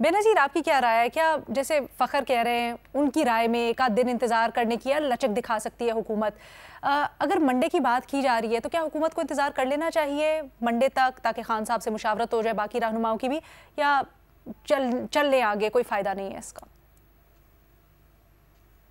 بینظیر آپ کی کیا رائے ہے؟ کیا جیسے فخر کہہ رہے ہیں ان کی رائے میں ایک آدھ دن انتظار کرنے کی یا لچک دکھا سکتی ہے حکومت، اگر منڈے کی بات کی جا رہی ہے تو کیا حکومت کو انتظار کر لینا چاہیے منڈے تک تاکہ خان صاحب سے مشاورت ہو جائے باقی رہنماؤں کی بھی، یا چل لیں آگے، کوئی فائدہ نہیں ہے اس کا؟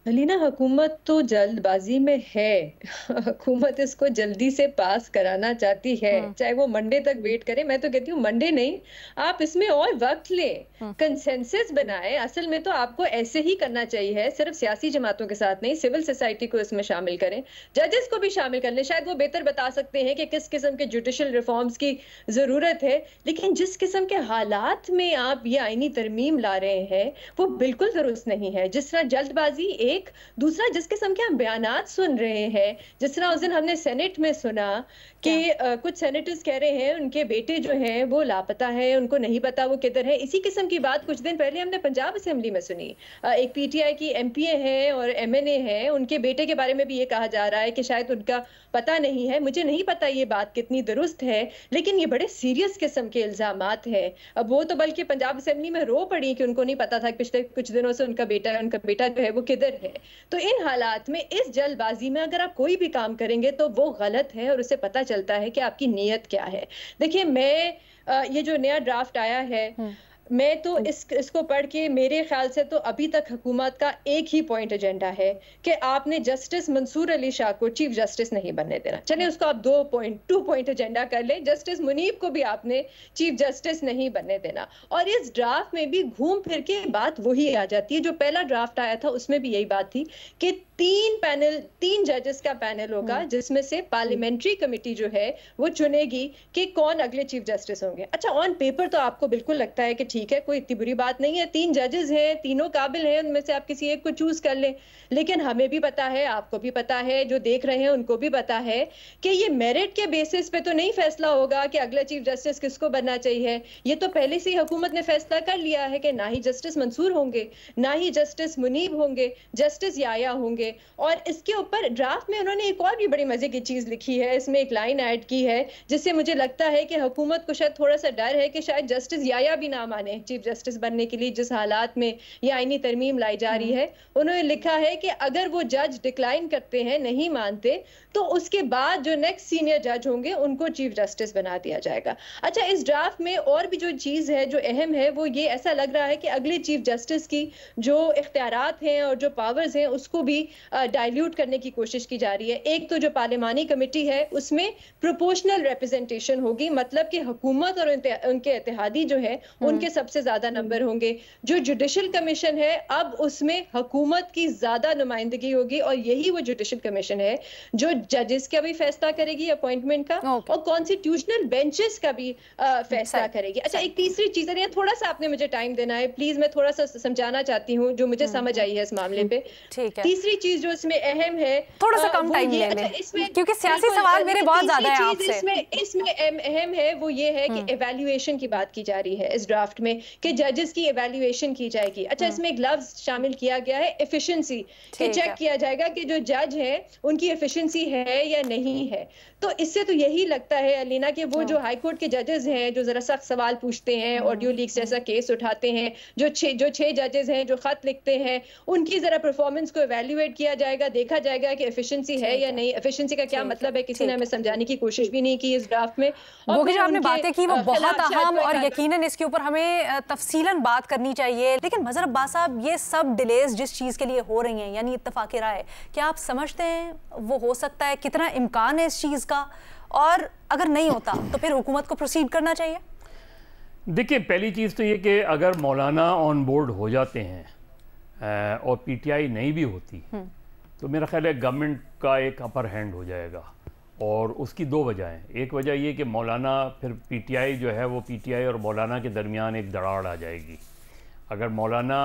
علینا حکومت تو جلد بازی میں ہے، حکومت اس کو جلدی سے پاس کرانا چاہتی ہے، چاہے وہ منڈے تک ویٹ کرے۔ میں تو کہتی ہوں منڈے نہیں، آپ اس میں اور وقت لیں، کنسنسس بنائے۔ اصل میں تو آپ کو ایسے ہی کرنا چاہیے، صرف سیاسی جماعتوں کے ساتھ نہیں، سول سوسائٹی کو اس میں شامل کریں، ججز کو بھی شامل کر لیں، شاید وہ بہتر بتا سکتے ہیں کہ کس قسم کے جوڈیشل ریفارمز کی ضرورت ہے، لیکن جس قسم کے حالات میں آپ یہ آئینی ترمیم لا رہے ہیں وہ بالکل درست نہیں ہے۔ جس طرح جلد بازی دوسرا جس قسم کے ہم بیانات سن رہے ہیں، جس طرح اس دن ہم نے سینٹ میں سنا کہ کچھ سینیٹرز کہہ رہے ہیں ان کے بیٹے جو ہیں وہ لاپتہ ہیں، ان کو نہیں پتا وہ کدھر ہے۔ اسی قسم کی بات کچھ دن پہلے ہم نے پنجاب اسمبلی میں سنی، ایک پی ٹی آئی کی ایم پی اے ہیں اور ایم این اے ہیں، ان کے بیٹے کے بارے میں بھی یہ کہا جا رہا ہے کہ شاید ان کا پتہ نہیں ہے۔ مجھے نہیں پتا یہ بات کتنی درست ہے، لیکن یہ بڑے سیریس قسم کے الزامات ہیں۔ اب وہ تو بلکہ پنجاب اسمبلی میں رو پڑی کہ ان کو نہیں پتا تھا کہ پچھلے کچھ دنوں سے ان کا بیٹا جو ہے وہ کدھر ہے۔ تو ان حالات میں اس جلد بازی میں اگر آپ کوئی بھی کام کریں گے تو وہ غلط ہے، اور اسے پتہ چلتا ہے کہ آپ کی نیت کیا ہے۔ دیکھیں، میں یہ جو نیا ڈرافٹ آیا ہے، میں تو اس کو پڑھ کے میرے خیال سے تو ابھی تک حکومت کا ایک ہی پوائنٹ ایجنڈا ہے کہ آپ نے جسٹس منصور علی شاہ کو چیف جسٹس نہیں بننے دینا۔ چلیں اس کو آپ 2 پوائنٹ ایجنڈا کر لیں، جسٹس منیب کو بھی آپ نے چیف جسٹس نہیں بننے دینا۔ اور اس ڈرافٹ میں بھی گھوم پھر کے بات وہی آ جاتی ہے جو پہلا ڈرافٹ آیا تھا، اس میں بھی یہی بات تھی کہ 3 ججز کا پینل ہوگا، جس میں سے پارلیمنٹری کمیٹی جو ہے وہ چنے گی کہ کون اگلے چیف جسٹس ہوں گے۔ اچھا، آن پیپر تو آپ کو بالکل لگتا ہے کہ ٹھیک ہے، کوئی اتنی بری بات نہیں ہے، 3 ججز ہیں، تینوں قابل ہیں، ان میں سے آپ کسی ایک کو چوز کر لیں۔ لیکن ہمیں بھی پتا ہے، آپ کو بھی پتا ہے، جو دیکھ رہے ہیں ان کو بھی پتا ہے کہ یہ میرٹ کے بیسس پہ تو نہیں فیصلہ ہوگا کہ اگلا چیف جسٹس کس کو بننا چاہیے۔ یہ تو پہلے سے ہی حکومت نے فیصلہ کر لیا ہے کہ نہ ہی جسٹس منصور ہوں گے، نہ ہی جسٹس منیب ہوں گے، جسٹس یایا ہوں گے۔ اور اس کے اوپر ڈرافٹ میں انہوں نے ایک اور بھی بڑی مزے کی چیز لکھی ہے، اس میں ایک لائن ایڈ کی ہے جس سے مجھے لگتا ہے کہ حکومت کو شاید تھوڑا سا ڈر ہے کہ شاید جسٹس یایا بھی نہ مانے چیف جسٹس بننے کے لیے، جس حالات میں یہ آئینی ترمیم لائی جا رہی ہے۔ انہوں نے لکھا ہے کہ اگر وہ جج ڈکلائن کرتے ہیں، نہیں مانتے، تو اس کے بعد جو نیکسٹ سینئر جج ہوں گے ان کو چیف جسٹس بنا دیا جائے گا۔ اچھا، اس ڈرافٹ میں اور بھی جو چیز ہے جو اہم ہے وہ یہ ایسا لگ رہا ہے کہ اگلے چیف جسٹس کی جو اختیارات ہیں اور جو پاورز ہیں اس کو بھی ڈائلیوٹ کرنے کی کوشش کی جا رہی ہے۔ ایک تو جو پارلیمانی کمیٹی ہے اس میں پروپورشنل ریپرزنٹیشن ہوگی، مطلب کہ حکومت اور ان کے اتحادی جو ہے ان کے سب سے زیادہ نمبر ہوں گے۔ جو جوڈیشل کمیشن ہے اب اس میں حکومت کی زیادہ نمائندگی ہوگی، اور یہی وہ جوڈیشل کمیشن ہے جو ججز کا بھی فیصلہ کرے گی اپوائنٹمنٹ کا، اور کانسٹیٹیوشنل بینچز کا بھی فیصلہ کرے گی۔ اچھا، ایک تیسری چیز ہے، تھوڑا سا آپ نے مجھے ٹائم دینا ہے پلیز، میں تھوڑا سا سمجھانا چاہتی ہوں جو مجھے سمجھ آئی ہے اس معاملے پہ۔ تیسری چیز جو اس میں اہم ہے، تھوڑا سا کم ٹائم لے لیں کیونکہ سیاسی سوال میرے بہت زیادہ ہیں آپ سے۔ اس میں اہم ہے وہ یہ ہے کہ ایویلیویشن کی بات کی جا رہی ہے اس ڈرافٹ میں، کہ ججز کی ایویلیویشن کی جائے گی۔ اچھا، اس میں ایک لفظ شامل کیا گیا ہے ایفیشنسی، کہ چیک کیا جائے گا کہ جو جج ہیں ان کی ایفیشنسی ہے یا نہیں ہے۔ تو اس سے تو یہی لگتا ہے علینا کہ وہ جو ہائی کورٹ کے ججز ہیں جو ذرا سخت سوال پوچھتے ہیں، آڈیو لیکس جیسا کیس اٹھاتے ہیں، جو 6 ججز ہیں جو خط لکھتے ہیں، ان کی ذرا پرفارمنس کو ایویلیویٹ کیا جائے گا، دیکھا جائے گا کہ ایفیشنسی ہے یا نہیں۔ ایفیشنسی کا کیا مطلب ہے کسی نے ہمیں سمجھانے کی کوشش بھی نہیں کی اس ڈرافٹ میں۔ اور جو آپ نے باتیں کی وہ بہت اہم، اور یقیناً اس کے اوپر ہمیں تفصیلاً بات کرنی چاہیے۔ لیکن مظہر عباس صاحب، یہ سب ڈیلیز جس چیز کے لیے ہو رہی ہیں، یعنی اتفاق رائے، کیا آپ سمجھتے ہیں وہ ہو سکتا ہے؟ کتنا امکان ہے اس چیز کا؟ اور اگر نہیں ہوتا تو پھر حکومت کو پروسیڈ کرنا چاہیے؟ دیکھیں، پہلی چیز تو یہ کہ اگر مولانا آن بورڈ ہو جاتے ہیں اور پی ٹی آئی نہیں بھی ہوتی تو میرا خیال ہے گورنمنٹ کا ایک اپر ہینڈ ہو جائے گا، اور اس کی 2 وجہیں۔ ایک وجہ یہ کہ مولانا پھر پی ٹی آئی جو ہے وہ پی ٹی آئی اور مولانا کے درمیان ایک دراڑ آ جائے گی۔ اگر مولانا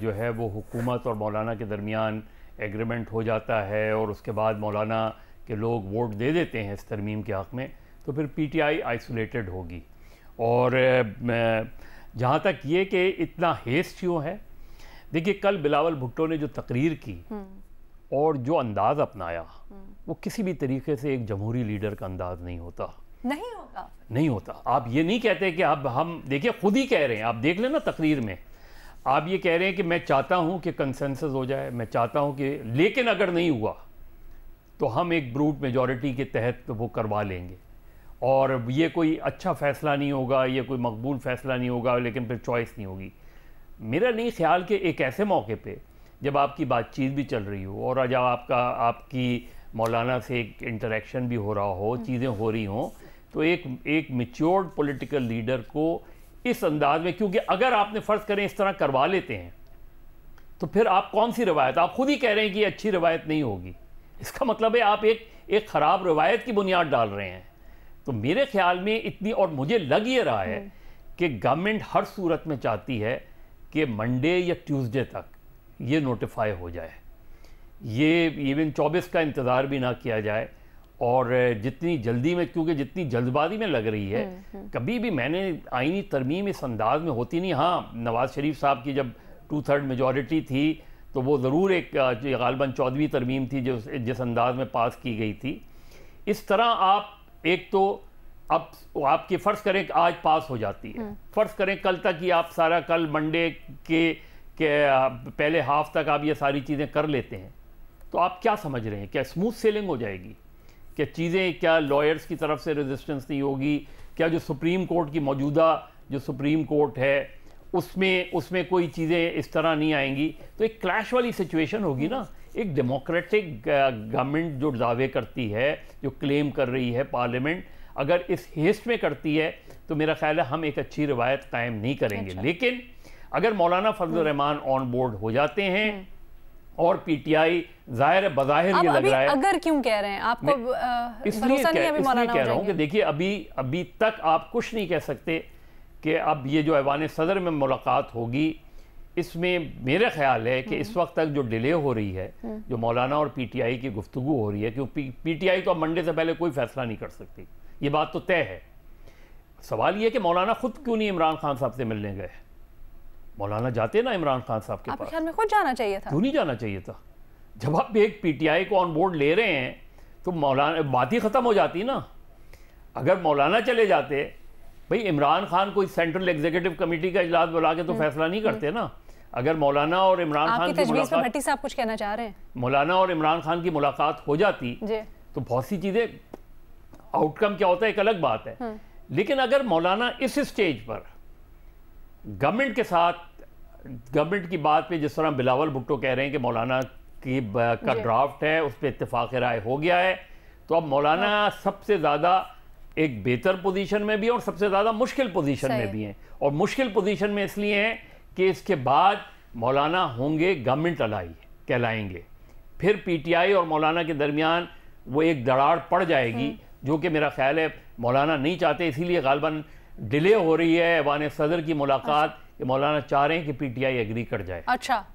جو ہے وہ حکومت اور مولانا کے درمیان ایگریمنٹ ہو جاتا ہے اور اس کے بعد مولانا کے لوگ ووٹ دے دیتے ہیں اس ترمیم کے حق میں، تو پھر پی ٹی آئی آئسولیٹڈ ہوگی۔ اور جہاں تک یہ کہ اتنا ہیسٹ کیوں ہے، دیکھیے کل بلاول بھٹو نے جو تقریر کی اور جو انداز اپنایا وہ کسی بھی طریقے سے ایک جمہوری لیڈر کا انداز نہیں ہوتا۔ نہیں ہوگا، نہیں ہوتا. آپ یہ نہیں کہتے کہ اب ہم دیکھیں خود ہی کہہ رہے ہیں, آپ دیکھ لیں نا تقریر میں, آپ یہ کہہ رہے ہیں کہ میں چاہتا ہوں کہ کنسنسس ہو جائے, میں چاہتا ہوں کہ, لیکن اگر نہیں ہوا تو ہم ایک بروٹ میجورٹی کے تحت وہ کروا لیں گے, اور یہ کوئی اچھا فیصلہ نہیں ہوگا, یہ کوئی مقبول فیصلہ نہیں ہوگا, لیکن پھر چوائس نہیں ہوگی. میرا نہیں خیال کہ ایک ایسے موقع پہ جب آپ کی بات چیت بھی چل رہی ہو, اور جب آپ کی مولانا سے ایک انٹریکشن بھی ہو رہا ہو, چیزیں ہو رہی ہوں, تو ایک میچورڈ پولیٹیکل لیڈر کو اس انداز میں, کیونکہ اگر آپ نے فرض کریں اس طرح کروا لیتے ہیں تو پھر آپ کون سی روایت, آپ خود ہی کہہ رہے ہیں کہ یہ اچھی روایت نہیں ہوگی, اس کا مطلب ہے آپ ایک خراب روایت کی بنیاد ڈال رہے ہیں. تو میرے خیال میں اتنی, اور مجھے لگ یہ رہا ہے کہ گورنمنٹ ہر صورت میں چاہتی ہے کہ منڈے یا ٹیوزڈے تک یہ نوٹیفائی ہو جائے, یہ ایون 24 کا انتظار بھی نہ کیا جائے, اور جتنی جلدی میں, کیونکہ جتنی جلد بازی میں لگ رہی ہے, کبھی بھی میں نے آئینی ترمیم اس انداز میں ہوتی نہیں. ہاں, نواز شریف صاحب کی جب 2/3 میجورٹی تھی تو وہ ضرور ایک غالباً 14ویں ترمیم تھی جس انداز میں پاس کی گئی تھی. اس طرح آپ ایک تو اب آپ کی فرض کریں کہ آج پاس ہو جاتی ہے, فرض کریں کل تک ہی آپ سارا, کل منڈے کے پہلے ہاف تک آپ یہ ساری چیزیں کر لیتے ہیں, تو آپ کیا سمجھ رہے ہیں, کیا اسموتھ سیلنگ ہو جائے گی, کیا چیزیں, کیا لائرز کی طرف سے ریزسٹنس نہیں ہوگی, کیا جو سپریم کورٹ کی موجودہ جو سپریم کورٹ ہے اس میں کوئی چیزیں اس طرح نہیں آئیں گی, تو ایک کلیش والی سچویشن ہوگی نا. ایک ڈیموکریٹک گورنمنٹ جو دعوے کرتی ہے, جو کلیم کر رہی ہے پارلیمنٹ, اگر اس ہیسٹ میں کرتی ہے تو میرا خیال ہے ہم ایک اچھی روایت قائم نہیں کریں گے. لیکن اگر مولانا فضل الرحمان آن بورڈ ہو جاتے ہیں اور پی ٹی آئی ظاہر بظاہر یہ لگ رہا ہے, اگر کیوں کہہ رہے ہیں آپ کو بھروسہ نہیں ابھی مولانا کہہ رہا ہوں کہ دیکھیے ابھی تک آپ کچھ نہیں کہہ سکتے کہ اب یہ جو ایوان صدر میں ملاقات ہوگی, اس میں میرا خیال ہے کہ اس وقت تک جو ڈیلے ہو رہی ہے, جو مولانا اور پی ٹی آئی کی گفتگو ہو رہی ہے, کیونکہ پی ٹی آئی تو اب منڈے سے پہلے کوئی فیصلہ نہیں کر سکتی, یہ بات تو طے ہے. سوال یہ کہ مولانا خود کیوں نہیں عمران خان صاحب سے ملنے گئے, مولانا جاتے نا عمران خان صاحب کے پاس, آپ کے خیال میں خود جانا چاہیے تھا, کیوں نہیں جانا چاہیے تھا؟ جب آپ ایک پی ٹی آئی کو آن بورڈ لے رہے ہیں تو مولانا بات ہی ختم ہو جاتی نا. اگر مولانا چلے جاتے, بھئی عمران خان کوئی سینٹرل ایگزیکٹو کمیٹی کا اجلاس بلا کے تو فیصلہ نہیں کرتے نا. اگر مولانا اور عمران خان کی تجویز پہ بھٹی صاحب کچھ کہنا چاہ رہے ہیں, مولانا اور عمران خان کی ملاقات ہو جاتی تو بہت سی چیزیں, آؤٹ کم کیا ہوتا ہے ایک الگ بات ہے. لیکن اگر مولانا اس سٹیج پر گورنمنٹ کے ساتھ, گورنمنٹ کی بات پہ جس طرح بلاول بھٹو کہہ رہے ہیں کہ مولانا کا ڈرافٹ ہے, اس پہ اتفاق رائے ہو گیا ہے, تو اب مولانا سب سے زیادہ ایک بہتر پوزیشن میں بھی ہیں اور سب سے زیادہ مشکل پوزیشن میں بھی ہیں. اور مشکل پوزیشن میں اس لیے ہیں کہ اس کے بعد مولانا ہوں گے گورنمنٹ الائی کہلائیں گے, پھر پی ٹی آئی اور مولانا کے درمیان وہ ایک دراڑ پڑ جائے گی, جو کہ میرا خیال ہے مولانا نہیں چاہتے. اسی لیے غالباً ڈیلے ہو رہی ہے ایوان صدر کی ملاقات, کہ مولانا چاہ رہے ہیں کہ پی ٹی آئی ایگری کر جائے. اچھا,